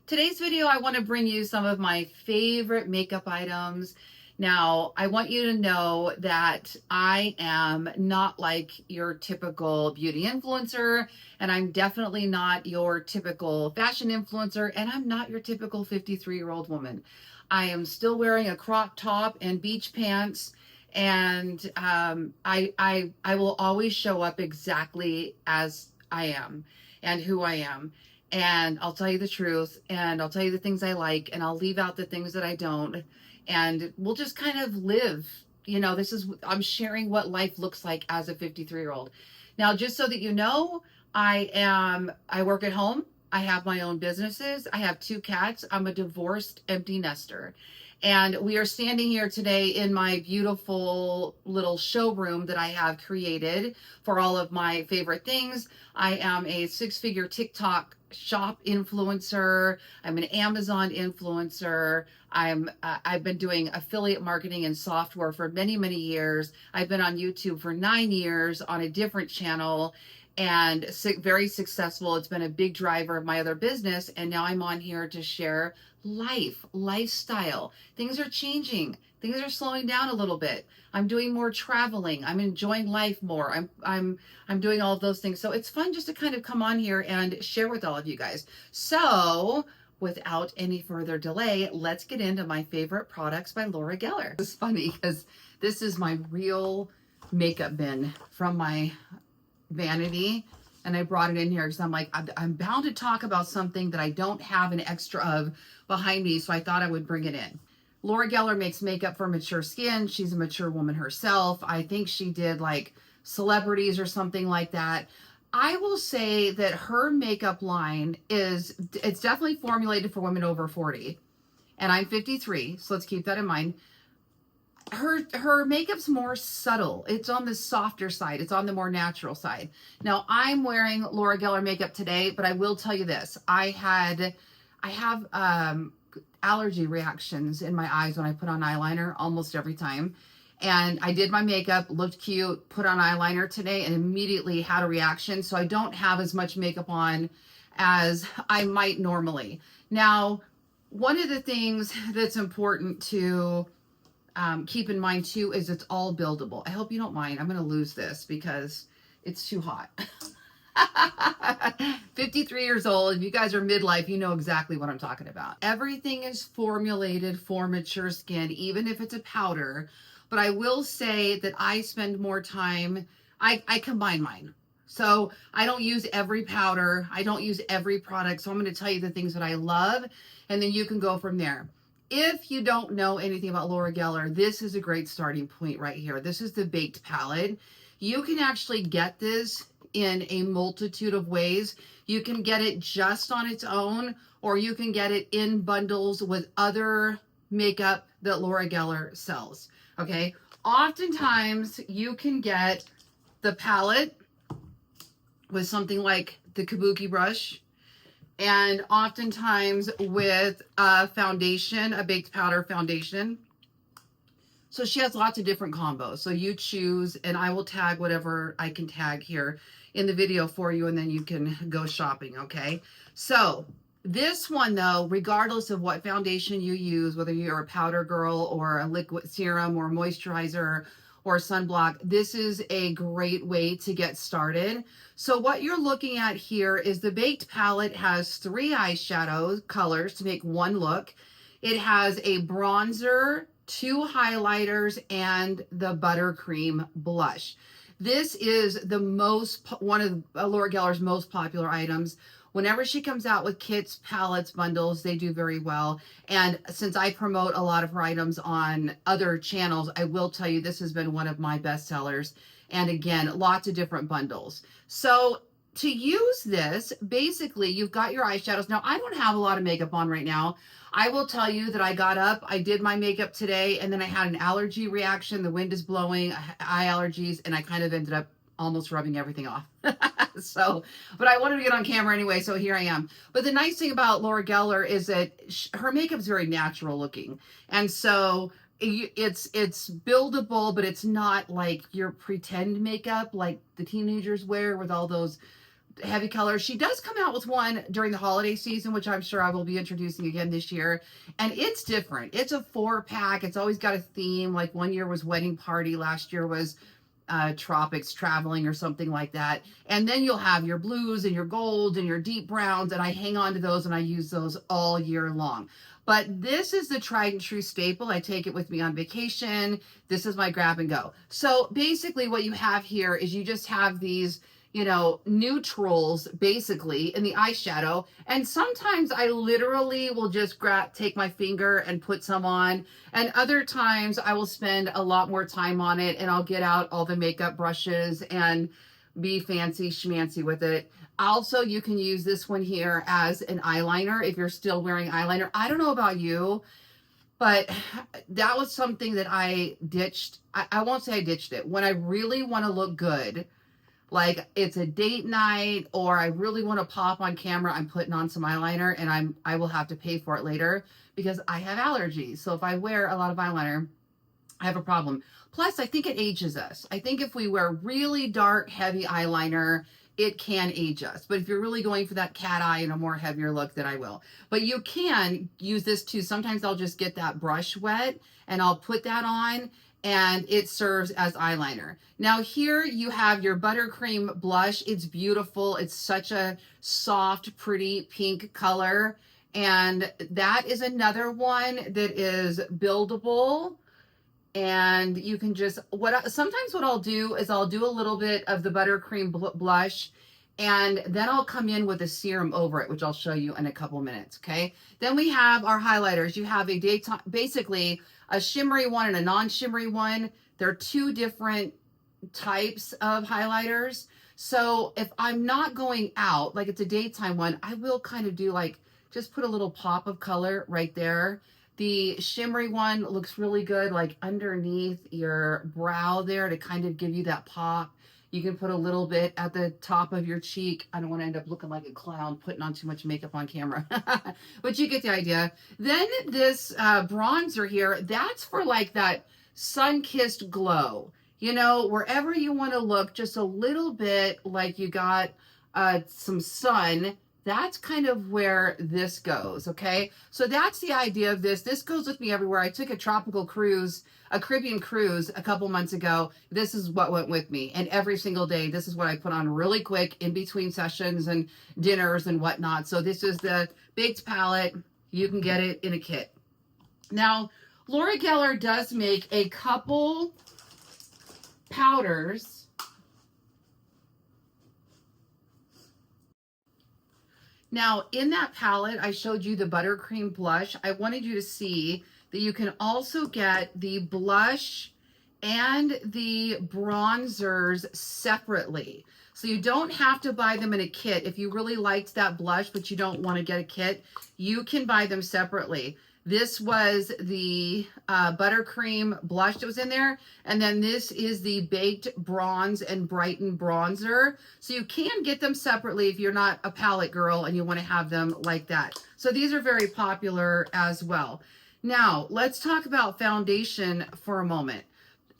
Today's video, I want to bring you some of my favorite makeup items. Now, I want you to know that I am not like your typical beauty influencer, and I'm definitely not your typical fashion influencer, and I'm not your typical 53-year-old woman. I am still wearing a crop top and beach pants, and I will always show up exactly as I am and who I am. And I'll tell you the truth, and I'll tell you the things I like, and I'll leave out the things that I don't. And we'll just kind of live. I'm sharing what life looks like as a 53-year-old. Now, just so that you know, I work at home. I have my own businesses. I have 2 cats. I'm a divorced empty nester. And we are standing here today in my beautiful little showroom that I have created for all of my favorite things. I am a 6-figure TikTok shop influencer. I'm an Amazon influencer. I've been doing affiliate marketing and software for many, many years. I've been on YouTube for 9 years on a different channel and very successful. It's been a big driver of my other business. And now I'm on here to share lifestyle. Things are changing. Things are slowing down a little bit. I'm doing more traveling. I'm enjoying life more. I'm doing all of those things. So it's fun just to kind of come on here and share with all of you guys. So without any further delay, let's get into my favorite products by Laura Geller. It's funny because this is my real makeup bin from my vanity, and I brought it in here because I'm like, I'm bound to talk about something that I don't have an extra of behind me, so I thought I would bring it in. Laura Geller makes makeup for mature skin. She's a mature woman herself. I think she did like celebrities or something like that. I will say that her makeup line it's definitely formulated for women over 40, and I'm 53, so let's keep that in mind. Her makeup's more subtle. It's on the softer side. It's on the more natural side. Now, I'm wearing Laura Geller makeup today, but I will tell you this. I have allergy reactions in my eyes when I put on eyeliner almost every time. And I did my makeup, looked cute, put on eyeliner today, and immediately had a reaction. So I don't have as much makeup on as I might normally. Now, one of the things that's important to keep in mind too is it's all buildable. I hope you don't mind. I'm going to lose this because it's too hot. 53 years old. If you guys are midlife, you know exactly what I'm talking about. Everything is formulated for mature skin, even if it's a powder. But I will say that I spend more time, I combine mine. So I don't use every powder. I don't use every product. So I'm going to tell you the things that I love, and then you can go from there. If you don't know anything about Laura Geller, this is a great starting point right here. This is the Baked Palette. You can actually get this in a multitude of ways. You can get it just on its own, or you can get it in bundles with other makeup that Laura Geller sells. Okay. Oftentimes you can get the palette with something like the Kabuki brush, and oftentimes with a foundation, a baked powder foundation. So she has lots of different combos. So you choose, and I will tag whatever I can tag here in the video for you, and then you can go shopping, okay? So this one though, regardless of what foundation you use, whether you're a powder girl or a liquid serum or moisturizer or sunblock, this is a great way to get started. So what you're looking at here is the Baked Palette has 3 eyeshadow colors to make one look. It has a bronzer, 2 highlighters, and the buttercream blush. This is one of Laura Geller's most popular items. Whenever she comes out with kits, palettes, bundles, they do very well. And since I promote a lot of her items on other channels, I will tell you this has been one of my best sellers. And again, lots of different bundles. So to use this, basically, you've got your eyeshadows. Now, I don't have a lot of makeup on right now. I will tell you that I got up, I did my makeup today, and then I had an allergy reaction. The wind is blowing, eye allergies, and I kind of ended up almost rubbing everything off. But I wanted to get on camera anyway, so here I am. But the nice thing about Laura Geller is that her makeup's very natural looking. And so it's buildable, but it's not like your pretend makeup like the teenagers wear with all those heavy color. She does come out with one during the holiday season, which I'm sure I will be introducing again this year. And it's different. It's a 4-pack. It's always got a theme. Like one year was wedding party. Last year was tropics, traveling, or something like that. And then you'll have your blues and your golds and your deep browns. And I hang on to those and I use those all year long. But this is the tried and true staple. I take it with me on vacation. This is my grab and go. So basically what you have here is you just have these, you know, neutrals basically in the eyeshadow. And sometimes I literally will just take my finger and put some on. And other times I will spend a lot more time on it and I'll get out all the makeup brushes and be fancy schmancy with it. Also, you can use this one here as an eyeliner if you're still wearing eyeliner. I don't know about you, but that was something that I ditched. I won't say I ditched it. When I really want to look good, like it's a date night or I really want to pop on camera, I'm putting on some eyeliner and I will have to pay for it later because I have allergies. So if I wear a lot of eyeliner, I have a problem. Plus, I think it ages us. I think if we wear really dark, heavy eyeliner, it can age us. But if you're really going for that cat eye and a more heavier look, then I will. But you can use this too. Sometimes I'll just get that brush wet and I'll put that on and it serves as eyeliner. Now here you have your buttercream blush. It's beautiful. It's such a soft, pretty pink color. And that is another one that is buildable. And you can just, sometimes what I'll do is I'll do a little bit of the buttercream blush and then I'll come in with a serum over it, which I'll show you in a couple minutes, okay? Then we have our highlighters. You have a daytime, basically a shimmery one and a non-shimmery one. They're two different types of highlighters. So if I'm not going out, like it's a daytime one, I will kind of do like, just put a little pop of color right there. The shimmery one looks really good, like underneath your brow there to kind of give you that pop. You can put a little bit at the top of your cheek. I don't want to end up looking like a clown putting on too much makeup on camera, but you get the idea. Then this bronzer here, that's for like that sun-kissed glow. You know, wherever you want to look just a little bit like you got some sun, that's kind of where this goes, okay? So that's the idea of this. This goes with me everywhere. I took a tropical cruise, a Caribbean cruise a couple months ago. This is what went with me. And every single day, this is what I put on really quick in between sessions and dinners and whatnot. So this is the baked palette. You can get it in a kit. Now, Laura Geller does make a couple powders. Now, in that palette, I showed you the buttercream blush. I wanted you to see that you can also get the blush and the bronzers separately. So you don't have to buy them in a kit. If you really liked that blush, but you don't want to get a kit, you can buy them separately. This was the buttercream blush that was in there. And then this is the Baked Bronze and Brighten bronzer. So you can get them separately if you're not a palette girl and you want to have them like that. So these are very popular as well. Now, let's talk about foundation for a moment.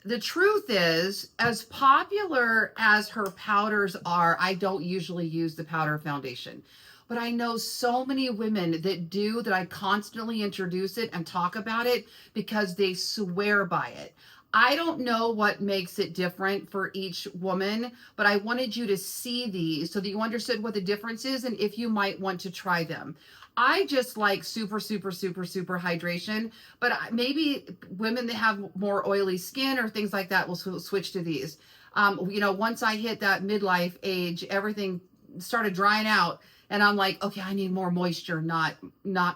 The truth is, as popular as her powders are, I don't usually use the powder foundation. But I know so many women that do, that I constantly introduce it and talk about it because they swear by it. I don't know what makes it different for each woman, but I wanted you to see these so that you understood what the difference is and if you might want to try them. I just like super hydration, but maybe women that have more oily skin or things like that will switch to these. You know, once I hit that midlife age, everything started drying out. And I'm like, okay, I need more moisture, not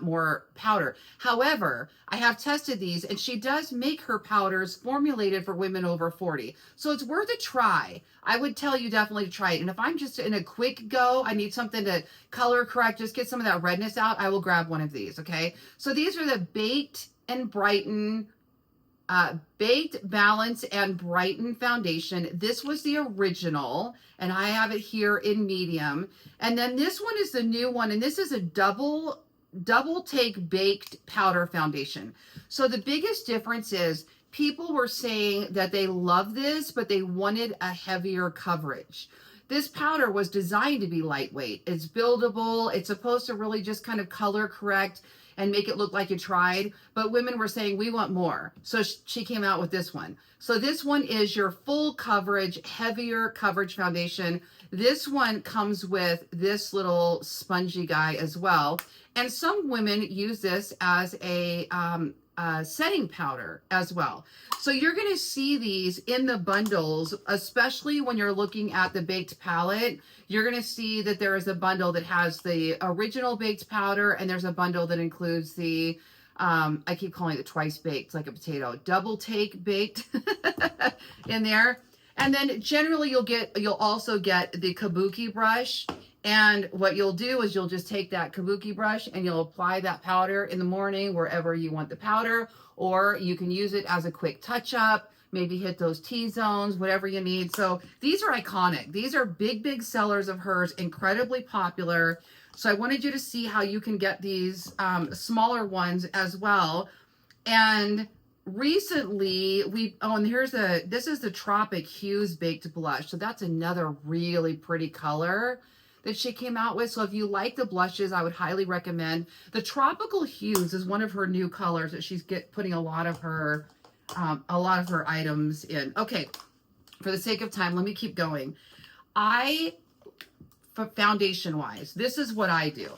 more powder. However, I have tested these and she does make her powders formulated for women over 40. So it's worth a try. I would tell you definitely to try it. And if I'm just in a quick go, I need something to color correct, just get some of that redness out, I will grab one of these, okay? So these are the Baked and Brighten Baked Balance and Brighten foundation. This was the original, and I have it here in medium. And then this one is the new one, and this is a double take baked powder foundation. So the biggest difference is people were saying that they love this, but they wanted a heavier coverage. This powder was designed to be lightweight. It's buildable. It's supposed to really just kind of color correct and make it look like you tried. But women were saying, we want more. So she came out with this one. So this one is your full coverage, heavier coverage foundation. This one comes with this little spongy guy as well. And some women use this as a setting powder as well. So you're going to see these in the bundles, especially when you're looking at the baked palette. You're going to see that there is a bundle that has the original baked powder, and there's a bundle that includes the, I keep calling it twice baked, like a potato, double take baked in there. And then generally you'll also get the kabuki brush. And what you'll do is you'll just take that kabuki brush and you'll apply that powder in the morning wherever you want the powder, or you can use it as a quick touch up, maybe hit those T-zones, whatever you need. So these are iconic. These are big, big sellers of hers, incredibly popular. So I wanted you to see how you can get these smaller ones as well. And recently and this is the Tropic Hues Baked Blush. So that's another really pretty color that she came out with. So if you like the blushes, I would highly recommend. The Tropical Hues is one of her new colors that she's putting a lot of her items in. Okay, for the sake of time, let me keep going. Foundation wise, this is what I do.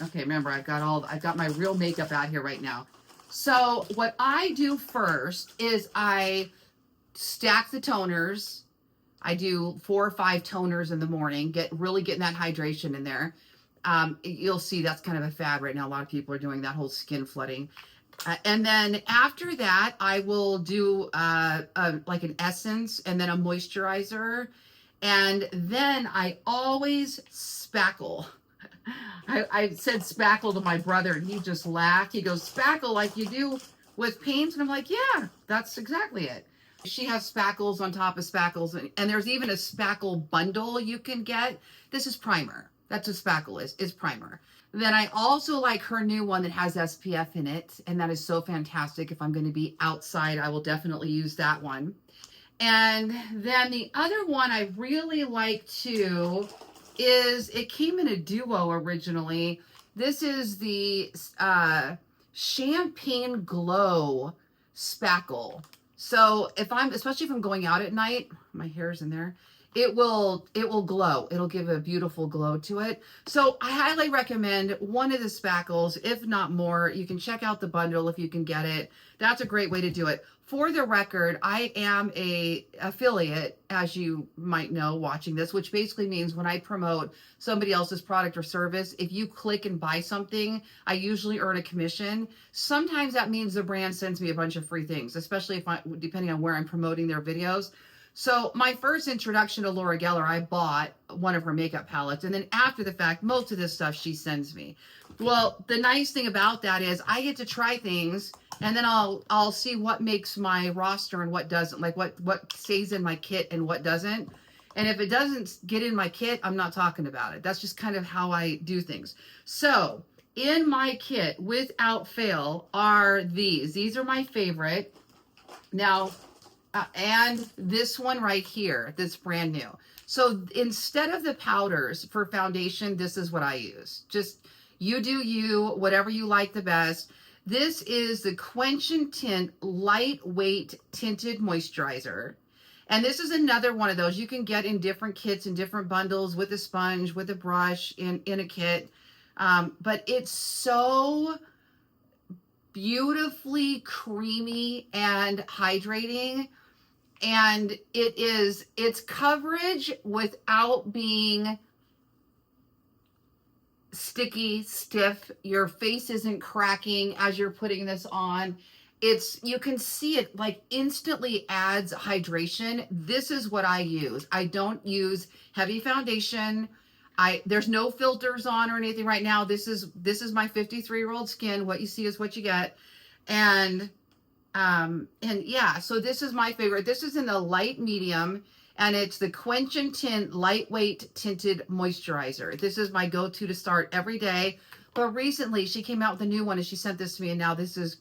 Okay, remember I've got my real makeup out here right now. So what I do first is I stack the toners. I do 4 or 5 toners in the morning, really getting that hydration in there. You'll see that's kind of a fad right now. A lot of people are doing that whole skin flooding. And then after that, I will do like an essence and then a moisturizer. And then I always spackle. I said spackle to my brother and he just laughed. He goes, spackle like you do with paint? And I'm like, yeah, that's exactly it. She has spackles on top of spackles, and there's even a spackle bundle you can get. This is primer. That's what spackle is primer. Then I also like her new one that has SPF in it, and that is so fantastic. If I'm going to be outside, I will definitely use that one. And then the other one I really like too is, it came in a duo originally. This is the Champagne Glow Spackle. So especially if I'm going out at night, my hair's in there, it will glow. It'll give a beautiful glow to it. So I highly recommend one of the spackles, if not more. You can check out the bundle if you can get it. That's a great way to do it. For the record, I am a affiliate, as you might know, watching this, which basically means when I promote somebody else's product or service, if you click and buy something, I usually earn a commission. Sometimes that means the brand sends me a bunch of free things, especially depending on where I'm promoting their videos. So my first introduction to Laura Geller, I bought one of her makeup palettes. And then after the fact, most of this stuff she sends me. Well, the nice thing about that is I get to try things, and then I'll see what makes my roster and what doesn't, like what stays in my kit and what doesn't. And if it doesn't get in my kit, I'm not talking about it. That's just kind of how I do things. So in my kit, without fail, are these. These are my favorite. Now, and this one right here, that's brand new. So instead of the powders for foundation, this is what I use. Just you do you, whatever you like the best. This is the Quench and Tint Lightweight Tinted Moisturizer. And this is another one of those you can get in different kits and different bundles with a sponge, with a brush in a kit. But it's so beautifully creamy and hydrating. And it's coverage without being sticky, stiff. Your face isn't cracking as you're putting this on. You can see it like instantly adds hydration. This is what I use. I don't use heavy foundation. There's no filters on or anything right now. This is my 53-year-old skin. What you see is what you get. And yeah, so this is my favorite. This is in the light medium, and it's the Quench and Tint Lightweight Tinted Moisturizer. This is my go-to to start every day. But recently she came out with a new one and she sent this to me, and now this is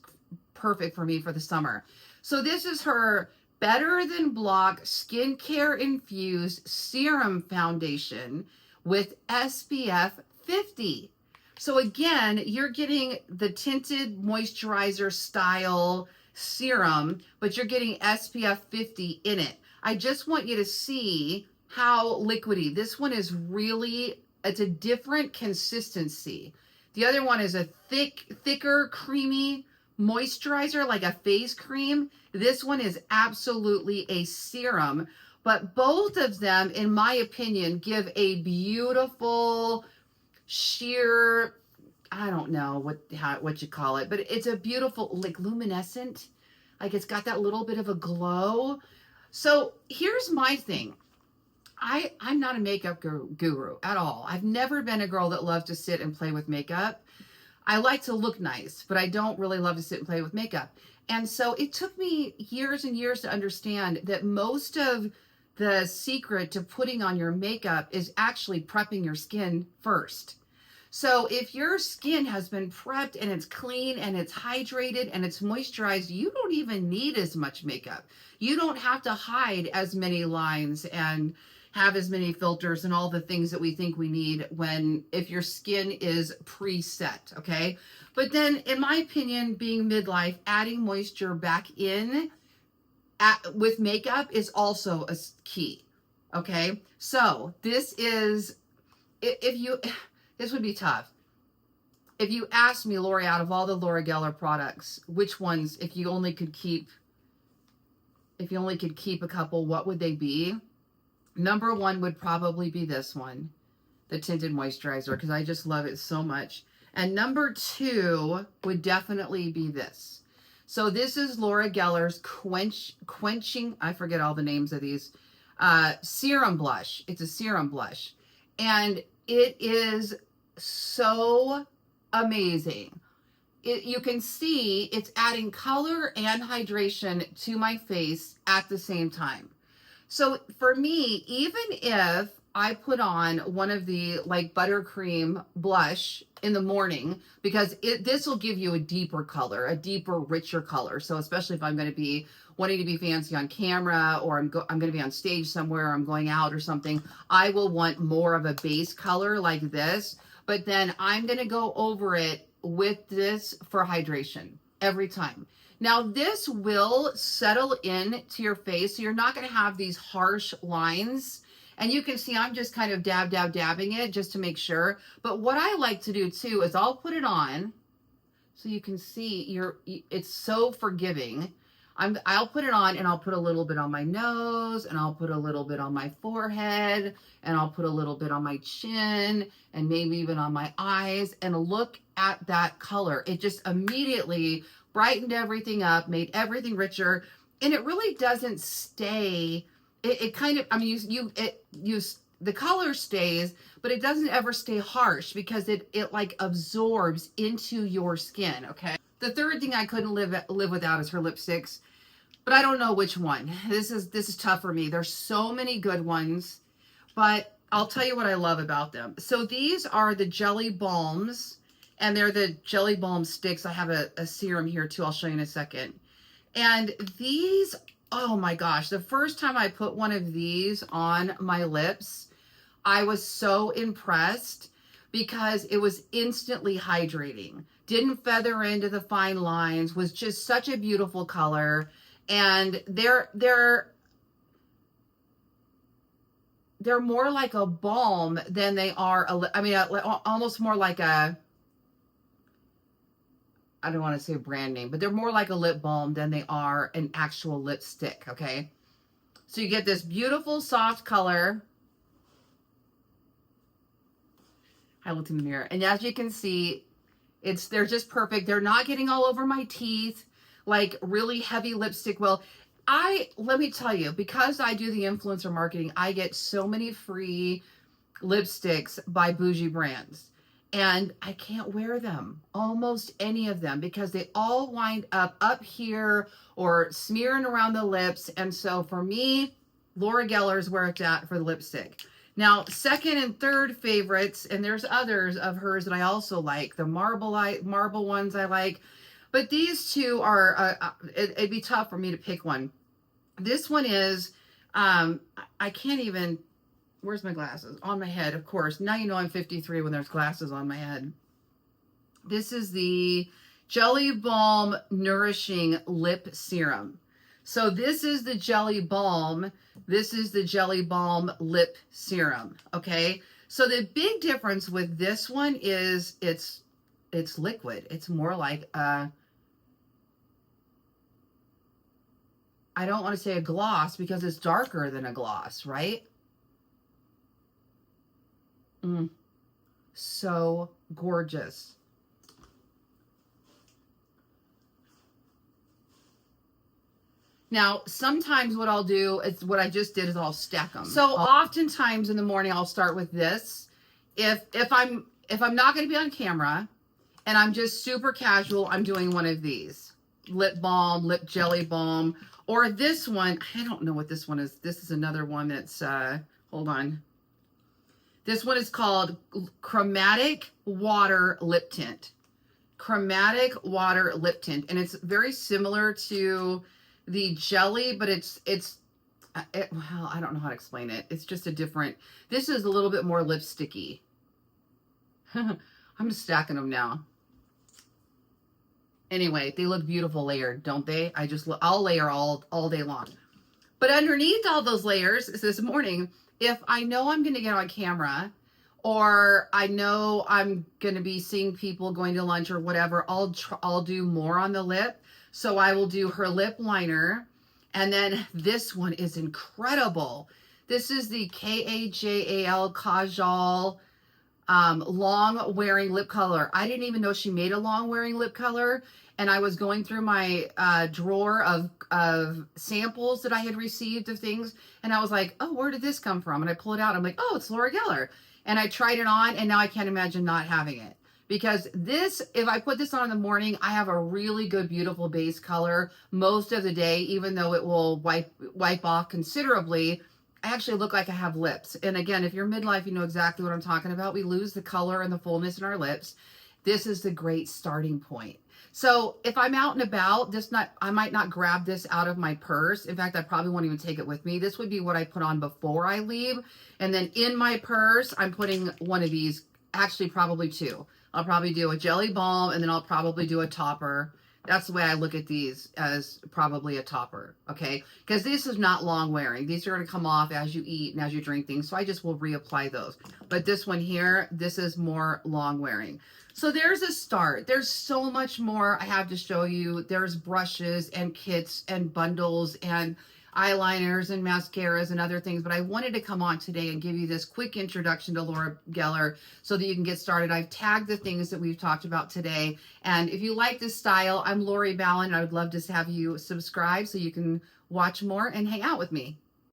perfect for me for the summer. So this is her Better Than Block Skincare Infused Serum Foundation with SPF 50. So again, you're getting the tinted moisturizer style serum, but you're getting SPF 50 in it. I just want you to see how liquidy. This one is really, it's a different consistency. The other one is a thicker, creamy moisturizer, like a face cream. This one is absolutely a serum, but both of them, in my opinion, give a beautiful sheer, I don't know what you call it, but it's a beautiful, like luminescent, like it's got that little bit of a glow. So here's my thing. I'm not a makeup guru at all. I've never been a girl that loves to sit and play with makeup. I like to look nice, but I don't really love to sit and play with makeup. And so it took me years and years to understand that most of the secret to putting on your makeup is actually prepping your skin first. So if your skin has been prepped and it's clean and it's hydrated and it's moisturized, you don't even need as much makeup. You don't have to hide as many lines and have as many filters and all the things that we think we need if your skin is preset, okay? But then, in my opinion, being midlife, adding moisture back in with makeup is also a key, okay? So this is, this would be tough. If you asked me, Lori, out of all the Laura Geller products, which ones, if you only could keep a couple, what would they be? Number one would probably be this one, the tinted moisturizer, because I just love it so much. And number two would definitely be this. So this is Laura Geller's quenching, I forget all the names of these, serum blush. It's a serum blush. And it is so amazing. You can see it's adding color and hydration to my face at the same time. So for me, even if I put on one of the like buttercream blush in the morning, because this will give you a deeper color, a deeper, richer color. So especially if I'm going to be wanting to be fancy on camera, or I'm going to be on stage somewhere, or I'm going out or something, I will want more of a base color like this. But then I'm going to go over it with this for hydration every time. Now this will settle in to your face, so you're not going to have these harsh lines. And you can see I'm just kind of dabbing it just to make sure. But what I like to do too is I'll put it on so you can see it's so forgiving. I'll put it on and I'll put a little bit on my nose, and I'll put a little bit on my forehead, and I'll put a little bit on my chin, and maybe even on my eyes, and look at that color. It just immediately brightened everything up, made everything richer, and it really doesn't stay. It kind of, I mean, the color stays, but it doesn't ever stay harsh because it like absorbs into your skin, okay? The third thing I couldn't live without is her lipsticks, but I don't know which one. This is tough for me. There's so many good ones, but I'll tell you what I love about them. So these are the Jelly Balms, and they're the Jelly Balm sticks. I have a serum here too. I'll show you in a second. And these, oh my gosh, the first time I put one of these on my lips, I was so impressed because it was instantly hydrating. Didn't feather into the fine lines, was just such a beautiful color. And they're more like a balm than they are, almost more like a, I don't want to say a brand name, but they're more like a lip balm than they are an actual lipstick, okay? So you get this beautiful soft color. I looked in the mirror, and as you can see, they're just perfect. They're not getting all over my teeth like really heavy lipstick will. Let me tell you, because I do the influencer marketing, I get so many free lipsticks by bougie brands. And I can't wear them, almost any of them, because they all wind up here or smearing around the lips. And so for me, Laura Geller's where it's at for the lipstick. Now, second and third favorites, and there's others of hers that I also like. The marble ones I like. But these two are, it'd be tough for me to pick one. This one is, I can't even, where's my glasses? On my head, of course. Now you know I'm 53 when there's glasses on my head. This is the Jelly Balm Nourishing Lip Serum. So this is the Jelly Balm. This is the Jelly Balm Lip Serum, okay? So the big difference with this one is it's liquid. It's more like I don't want to say a gloss because it's darker than a gloss, right? So gorgeous. Now, sometimes what I'll do is what I just did is I'll stack them. So oftentimes in the morning I'll start with this. If I'm not going to be on camera and I'm just super casual, I'm doing one of these. Lip balm, lip jelly balm, or this one, I don't know what this one is. This is another one that's hold on. This one is called Chromatic Water Lip Tint. Chromatic Water Lip Tint, and it's very similar to the jelly, but well, I don't know how to explain it. It's just a different, this is a little bit more lipsticky. I'm just stacking them now. Anyway, they look beautiful layered, don't they? I'll layer all day long. But underneath all those layers this morning, if I know I'm going to get on camera, or I know I'm going to be seeing people going to lunch or whatever, I'll do more on the lip. So I will do her lip liner. And then this one is incredible. This is the Kajal Kajal long wearing lip color. I didn't even know she made a long wearing lip color. And I was going through my drawer of samples that I had received of things. And I was like, oh, where did this come from? And I pull it out. I'm like, oh, it's Laura Geller. And I tried it on, and now I can't imagine not having it. Because this, if I put this on in the morning, I have a really good, beautiful base color most of the day, even though it will wipe off considerably. I actually look like I have lips. And again, if you're midlife, you know exactly what I'm talking about. We lose the color and the fullness in our lips. This is the great starting point. So if I'm out and about, I might not grab this out of my purse. In fact, I probably won't even take it with me. This would be what I put on before I leave. And then in my purse, I'm putting one of these, actually probably two. I'll probably do a jelly balm, and then I'll probably do a topper. That's the way I look at these, as probably a topper, okay? Because this is not long wearing. These are going to come off as you eat and as you drink things, so I just will reapply those. But this one here, this is more long wearing. So there's a start. There's so much more I have to show you. There's brushes and kits and bundles and eyeliners and mascaras and other things, but I wanted to come on today and give you this quick introduction to Laura Geller so that you can get started. I've tagged the things that we've talked about today, and if you like this style, I'm Lori Ballin, and I would love to have you subscribe so you can watch more and hang out with me.